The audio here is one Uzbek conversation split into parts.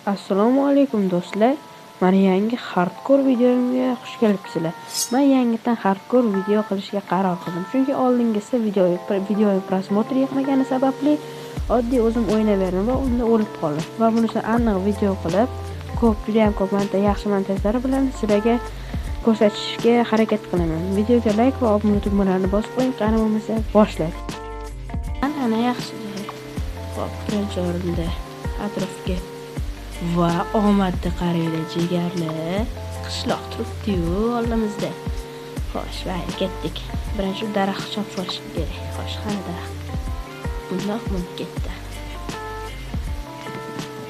Assalomu alaykum do'stlar. Mana yangi hardcore videomga xush kelibsizlar. Men yangidan hardcore video qilishga qaror qildim. Chunki oldingizda video prosmotr yetmagani sababli oddiy o'zim o'ynayverdim va unda o'lib qoldim. Va bunisini aniq video qilib, juda ham ko'p yaxshi montajlari bilan sizlarga ko'rsatishga harakat qilaman. Videoga like va obuna tugmalarini bosib qo'ying, qani bo'lmasa boshlaylik. Ana yaxshi. Xo'p, birinchi o'rinda atrofga va omadni qaranglar, jigarli qishloq turibdi-yu oldimizda. Xo'sh, mayli ketdik. Birinchi daraxt chopib olish kerak. Xo'sh, qani daraxt? Bundoq bo'lib ketdi.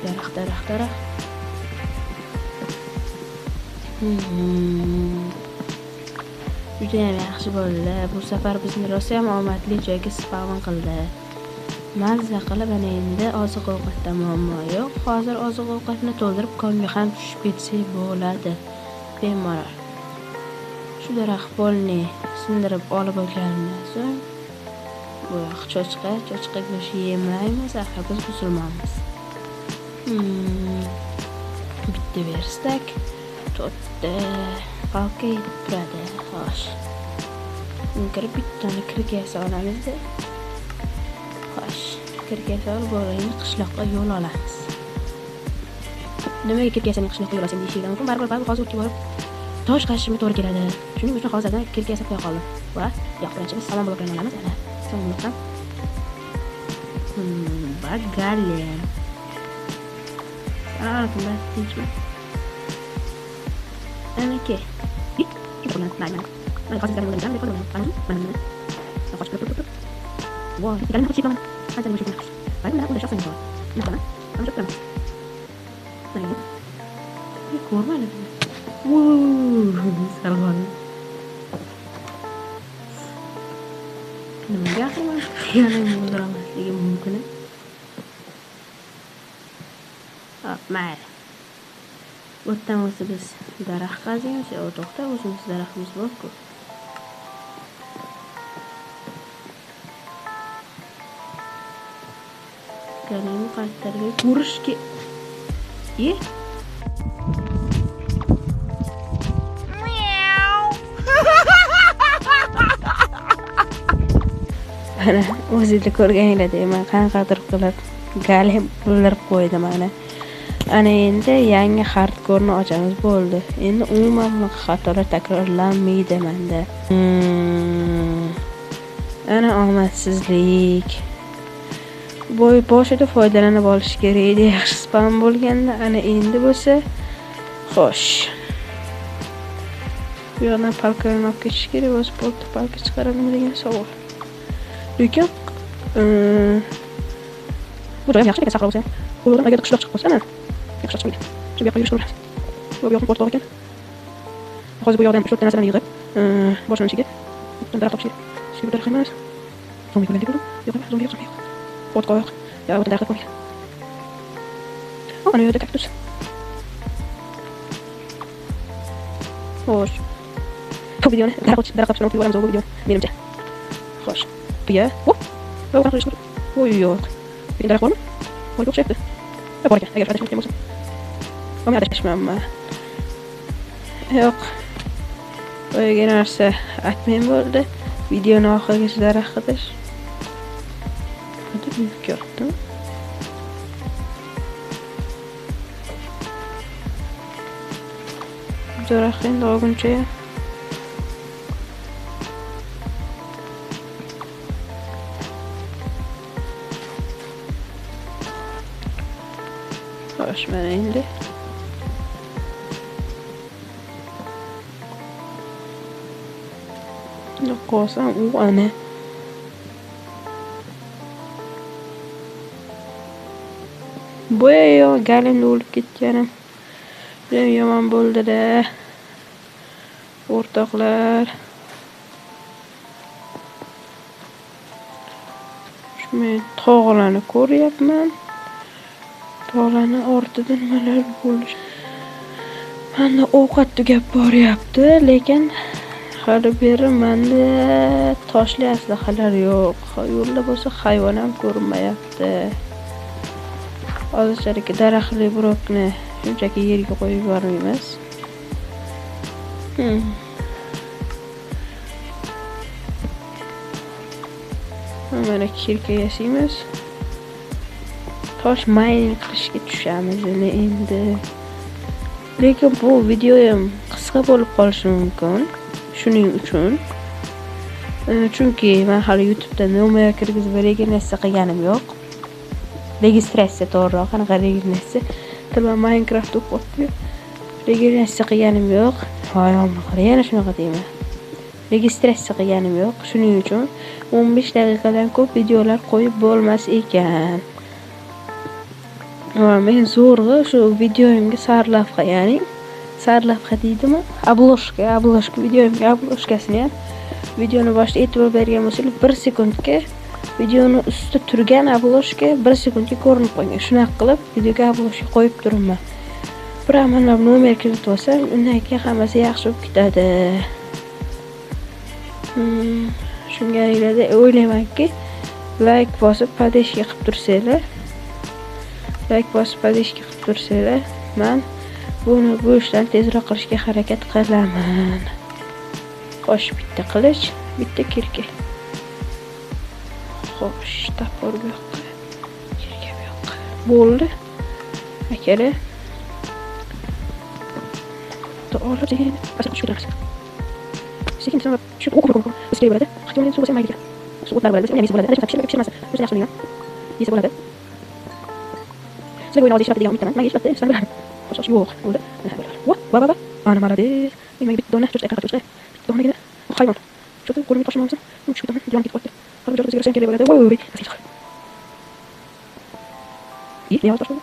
Daraxt. Juda ham yaxshi bo'ldi. Bu safar bizni rosa ham omadli joyga spawn qildi. Mazza qilib ana endi oziq-ovqatda muammo yo'q. Hozir oziq-ovqatni to'ldirib konga ham tushib ketsak bo'ladi. Bemalol. Shu daraxt polni sindirib olib olganimdan so'ng bu cho'chqa go'shti yemaymiz, axir biz musulmonmiz. Bitta verstak, to'rtta palka yetib turadi. Xo'sh. Kirib bittani kirga solamiz-da. Xo'sh, kirga solib bo'layni qishloqqa yo'l olamiz. Nimaga kirgasaning qishloqqa yo'l olsam deyishinglar mumkin. Baribir hozir o'tib borib tosh qashishimga to'g'ri keladi. Shuning uchun hozirdan kirga solib qo'ya qoldim. Va yo'q, birinchi biz salom blokini olamiz. Ana, salom blokdan. Bagalem. Kimlar tinchmi? Anaki. Mana hozir galimdan qoldim. Mana. Qo'shib turib. Voy, galimni qo'shib qo'yaman. Qancha bo'shib qo'yamiz. Mana unda shoxsan bor. Mana shoxsan. Mana. Ko'rmadi. Salom. Nimaga aqlim xiyonat bo'ldirmasligim mumkin? Mayli. O'tdan o'zi biz daraxt qaziymiz, to'xta, o'zimiz daraxtimiz bor-ku. Galim qaytarga ko'rishga. Mana o'zingizlar ko'rganinglardek men qanaqadir qilib galim o'ldirib qo'ydim mana. Ana endi yangi hardcore'ni ochamiz bo'ldi. Endi umuman bunaqa xatolar takrorlanmaydi menda. Ana omadsizlik. Boshida foydalanib olish kerak edi. Yaxshi spam bo'lganda, ana endi bo'lsa, xo'sh. Bu yerdan palkani olib ketish kerak, o'z palka chiqaradimi degan savol. Lekin bu joy yaxshi ekan saqlab olsam. Bu yerdan agar qishloq chiqib qolsa, mana yaxshi chiqmaydi. Shu yoqqa yurishimiz. Bu yoqni port bor ekan. Hozir bu yoqdan 3-4 ta narsalarni yig'ib, boshlanishiga daraxt topishga. Shu daraxt emas. Zombi bo'ladi deb o'yladim. Yo'q, zombi yo'q. Port qo'yib. Ya, bu daraxt qo'yib. Ana yerda kaktus. Xo'sh. Bu videoni daraxt topishni o'qib olamiz bu video. Menimcha. Xo'sh. Bu ya. Bu qanaqa ish ko'rib? Voy yo'q. Bu daraxt bormi? Voy o'xshabdi. Bor ekan, agar adashmagan bo'lsa. Qomga adashmayman. Yo'q. Qo'yga narsa aytmay bo'ldi. Videoni oxirigacha daraxt qidish. Hadi büyük yaptım. Daraxtın doğunca ya. Hoş bana indi. Yok olsam o anne. Bu ya galimni o'lib ketganim. Juda yomon bo'ldi-da. O'rtoqlar. Men tog'larni ko'ryapman. Tog'larning ortida nimalar bo'lish. Menda ovqat tugab boryapti, lekin hali beri menda toshli aslahalar yo'q. Yo'lda bo'lsa hayvon ham ko'rinmayapti. hozirchalik daraxtli blokni shunchaki yerga qo'yib yubormaymiz. Mana kirka yasaymiz. Tosh mining qilishga tushamiz endi. Lekin bu videoyim qisqa bo'lib qolishi mumkin. Shuning uchun chunki men hali YouTube'da nomer kirgizib registratsiya qilganim yo'q. Registratsiya to'g'riroq, qanaqa registratsiya? Tilma Minecraft o'qib registratsiya qilganim yo'q. Yana shunaqa deyman. Registratsiya qilganim yo'q. Shuning uchun 15 daqiqadan ko'p videolar qo'yib bo'lmas ekan. Men zo'rg'a shu videoyimga sarlavha, ya'ni sarlavha deydimi? Obloshka videoyimga obloshkasini ham videoni boshida e'tibor bergan bo'lsangiz 1 sekundga videoni ustida turgan obloshka 1 sekundga ko'rinib qolgan. Shunaqa qilib videoga obloshka qo'yib turibman. Bir amalab nomer kiritib olsam, undan keyin hammasi yaxshi bo'lib ketadi. Shunga o'ylaymanki, like bosib podeshka qilib tursanglar, men buni bu ishdan tezroq qilishga harakat qilaman. Xo'sh, bitta qilich, bitta kirka. Xo'sh, topor bu yoqqa, kirka bu yoqqa. Bo'ldi. Akalar. To'g'ri degan, asal tushib ketamiz. Sekin sana şu oku iskele bo'ladi. Xitoyning suvi mayga. Suvilar bo'ladi, nima bo'ladi? Pishirmas. O'zi yaxshi bo'lgan. Yesa bo'ladi. Sizga o'yinni ishlatib degan umiddaman. Menga ishlatdi, sen bilan. Xo'sh, yo'q, bo'ldi. Va. Ana malades. Menga bitta dona cho'chqa qatib donagina. Hayvon. Cho'chqa qo'limga tashlamoqsan. Uch kutaman, jon ketib qoldi. Hali jo'rda o'zgarsa kerak bo'ladi. Voy. Ne oldu başladı?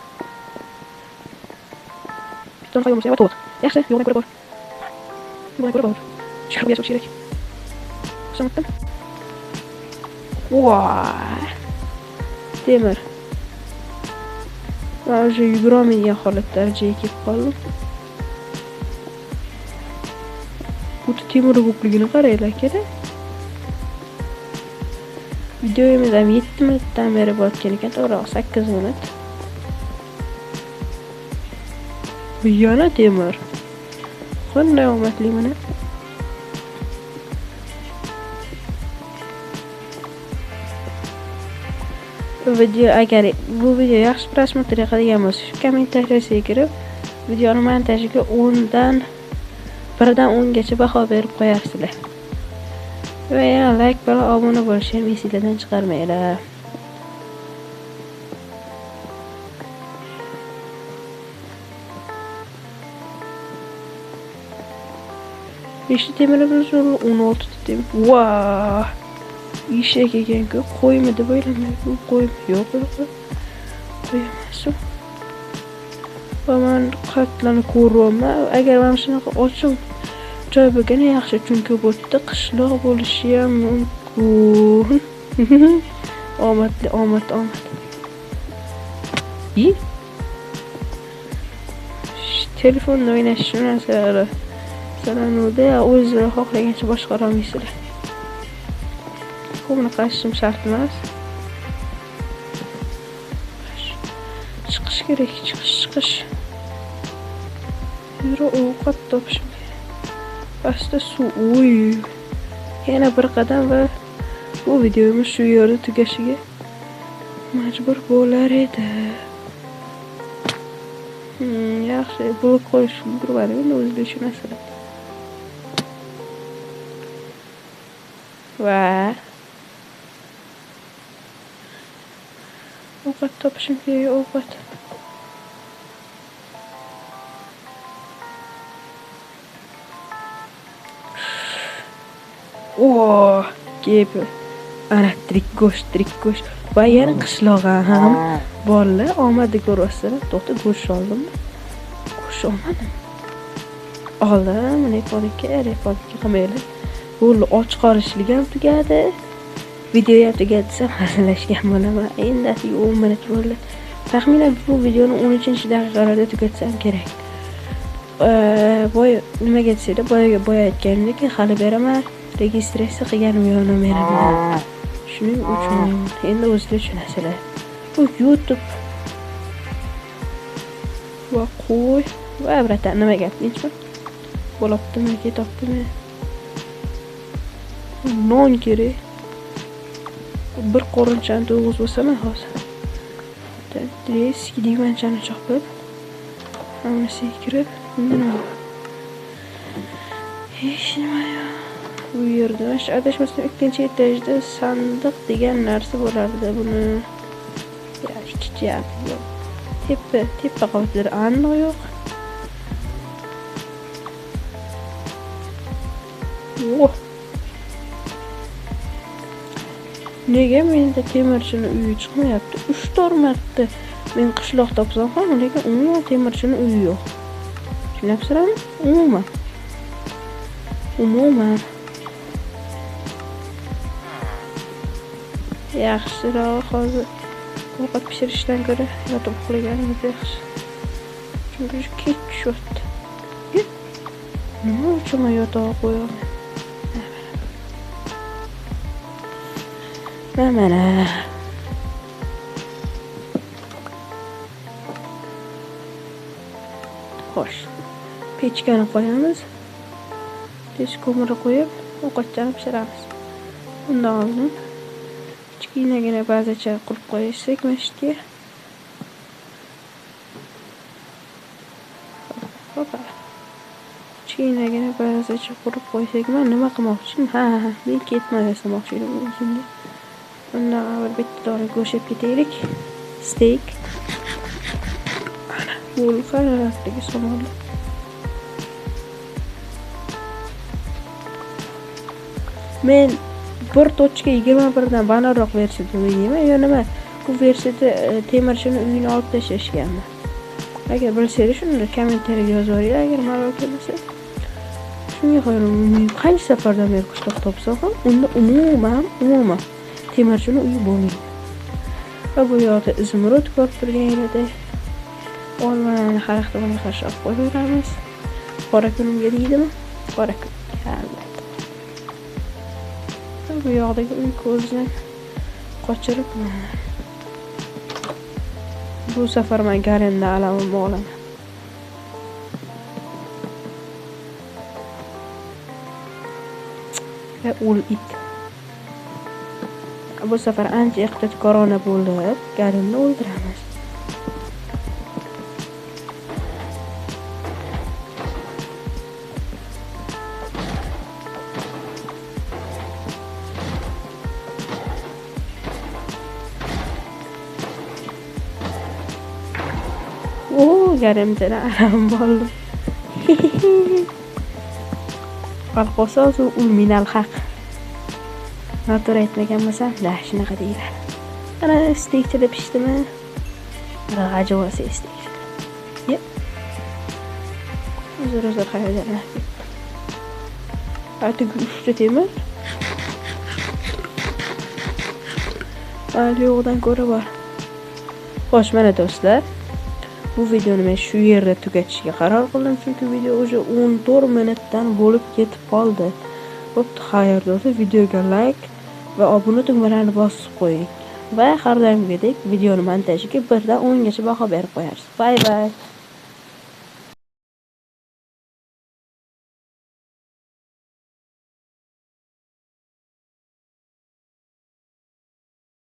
Bir tane hayvan olsa to'g'ri. Yaxshi, yo'ldan ko'ra bor. Chiqib yashash kerak. Tushundim. Voy. Temir. Уже yugurolmaydigan holat darajaga kelib qoldim. Bu temir ko'pligini qaranglar kerak. Videomiz ham 7 minutdan beri bo'tgan ekan, to'g'ri 8 minut. Bu yana temir. Qanday omadli mana. Agar bu video yaxshi prosmotr qiladigan bo'lsa, kommentariyasiga kirib, videoni montajiga 1 dan 10 gacha baho berib qo'yarsizlar. Va yana like bilan obuna bo'lishni ham esingizdan chiqarmanglar. Nechta temirimiz bor? 16 ta temir. Voy! Eshak ekan-ku, qo'ymi deb o'ylamayman. Qo'ymi yo'q, qo'y emas. Va men qatlarni ko'ryapman. Agar men shunaqa ochiq joy bo'lgani yaxshi, chunki bu yerda qishloq bo'lishi ham mumkin. Omad. Telefonda o'ynash shu narsalar. Salanuvda o'zi xohlagancha boshqara olmaysizlar. Buni qilishim shart emas. Chiqish kerak, chiqish. Yura ovqat topishim. Pastda suv. Uy. Yana bir qadam va bu videomiz shu yerda tugashiga majbur bo'lar edi. Yaxshi, blok qo'yish bo'ladi, endi o'zida shu narsalar. Va ovqat topishim kerak, ovqat. Kep. Ana tirik go'sht. Va yana qishlog'a ham borlar, omadi ko'rasizlar. To'xta, go'sht oldim. Go'sht olmadim. Oldim, reportga qilmaylar. Bu och qolishlik ham tugadi. Video ham tugadi desam hazillashgan bo'laman. Endi 10 minut bo'ldi. Taxminan bu videoni 13-daqiqalarda tugatsam kerak. Nimaga desanglar, boya aytganimdek, hali beraman. Registratsiya qilganim yo'q nomerimni. Shuning uchun endi o'zingizlar tushunasizlar. Bu YouTube va qo'y va bratan nima gap deychmi? Bo'libdimi, ketibdimi? Non kerak. Bir qo'rinchani to'g'riz bo'lsam hozir. Dreski divanchani chopib, hammasi kirib, nima? Hech nima yo'q. Bu yerda mana adashmasam ikkinchi etajda sandiq degan narsa bo'lardi. Buni ikkinchi yo'q. Tepa qavatlari aniq yo'q. Nega menda temirchini uyi chiqmayapti? 3-4 marta men qishloq topsam ham, lekin umuman temirchini uyi yo'q. Tushunasizlarmi? Umuman. Yaxshiroq hozir ovqat pishirishdan ko'ra yotib uxlaganimiz yaxshi. Chunki kech tushibdi. Nima uchun yotoq qo'yaman? Mana. Xo'sh. Pechkani qo'yamiz. Tez ko'mirni qo'yib, ovqatlarni pishiramiz. Undan oldin kichkinagina bazacha qurib qo'ysak mashitga. Hopa. Kichkinagina bazacha qurib qo'ysak, men nima qilmoqchiman? Men ketmay yasamoqchi edim o'zimga. Undan avval bitta dona go'sht yeb ketaylik. Steak. Ana, bo'lqaratdagi somonlar. Men bir tochka 21 dan balandroq versiyada yeyman. Yo nima? Bu versiyada temirchini uyini olib tashlashganmi? Agar bilsangiz shuni kommentariyaga yozib yuboringlar, agar ma'lum bo'lsa. Shunga qo'yaman. Qancha safardan beri qishloq topsam ham, unda umuman temirchini uyi bo'lmaydi. Va bu yoqda izmirod ko'rib turganingizda olmani xarakterga qarshi olib qo'yamiz. Qora kunimga deydimi? Qora kun. Bu yoqdagi uy ko'zni qochirib bu safar men garenda alamimni olaman. Ul it. Bu safar ancha ehtiyotkorona bo'lib, garenda o'ldiramiz. Garimda alam bo'ldi. Alqosos ul minal haq. Noto'g'ri aytmagan bo'lsam, shunaqa deyiladi. Ana steikchida pishdimi? G'ajavosi steik. Yep. O'zir qayerdan? Artık 3 temir. Yo'qdan ko'ra bor. Xo'sh, mana do'stlar. Bu videoni men shu yerda tugatishga qaror qildim, chunki video уже 14 minutdan bo'lib ketib qoldi. Bo'pti, xayr do'stlar, videoga like va obuna tugmalarini bosib qo'ying. Va har doimgidek videoni montajiga 1 dan 10 gacha baho berib qo'yarsiz. Bye bye.